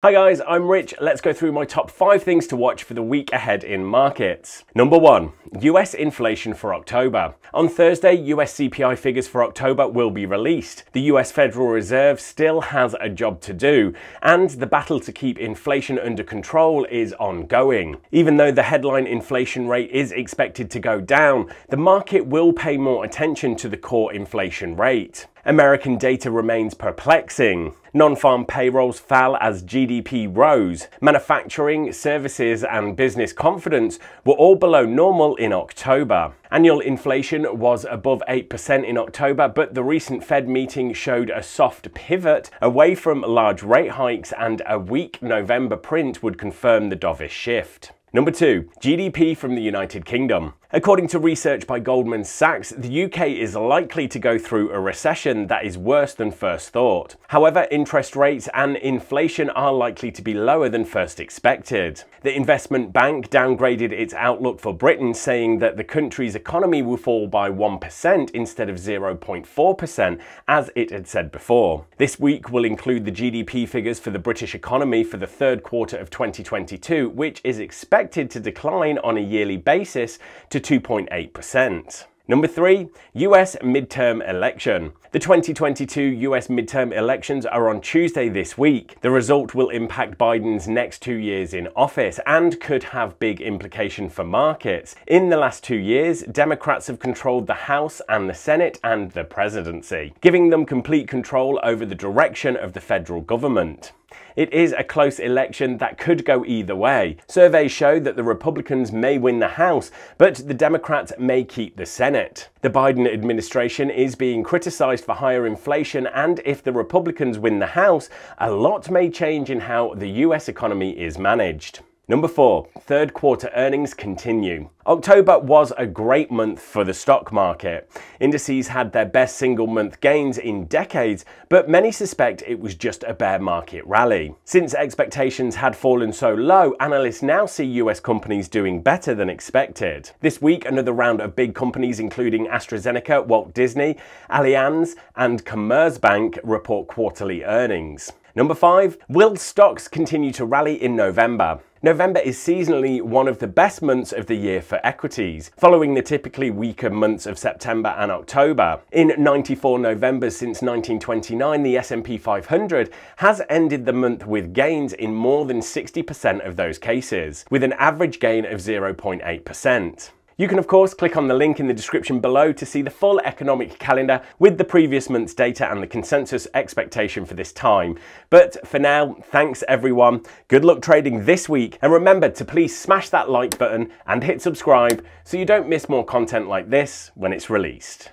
Hi guys, I'm Rich. Let's go through my top 5 things to watch for the week ahead in markets. Number 1. US inflation for October. On Thursday, US CPI figures for October will be released. The US Federal Reserve still has a job to do, and the battle to keep inflation under control is ongoing. Even though the headline inflation rate is expected to go down, the market will pay more attention to the core inflation rate. American data remains perplexing. Non-farm payrolls fell as GDP rose. Manufacturing, services and business confidence were all below normal in October. Annual inflation was above 8% in October, but the recent Fed meeting showed a soft pivot away from large rate hikes, and a weak November print would confirm the dovish shift. Number 2. GDP from the United Kingdom. According to research by Goldman Sachs, the UK is likely to go through a recession that is worse than first thought. However, interest rates and inflation are likely to be lower than first expected. The investment bank downgraded its outlook for Britain, saying that the country's economy will fall by 1% instead of 0.4%, as it had said before. This week will include the GDP figures for the British economy for the third quarter of 2022, which is expected to decline on a yearly basis to 2.8%. Number 3. US midterm election. The 2022 US midterm elections are on Tuesday this week. The result will impact Biden's next 2 years in office and could have big implications for markets. In the last 2 years, Democrats have controlled the House and the Senate and the presidency, giving them complete control over the direction of the federal government. It is a close election that could go either way. Surveys show that the Republicans may win the House, but the Democrats may keep the Senate. The Biden administration is being criticized for higher inflation, and if the Republicans win the House, a lot may change in how the US economy is managed. Number 4. Third quarter earnings continue. October was a great month for the stock market. Indices had their best single month gains in decades, but many suspect it was just a bear market rally. Since expectations had fallen so low, analysts now see US companies doing better than expected. This week, another round of big companies including AstraZeneca, Walt Disney, Allianz and Commerzbank report quarterly earnings. Number 5. Will stocks continue to rally in November? November is seasonally one of the best months of the year for equities, following the typically weaker months of September and October. In 94 Novembers since 1929, the S&P 500 has ended the month with gains in more than 60% of those cases, with an average gain of 0.8%. You can of course click on the link in the description below to see the full economic calendar with the previous month's data and the consensus expectation for this time. But for now, thanks everyone, good luck trading this week, and remember to please smash that like button and hit subscribe so you don't miss more content like this when it's released.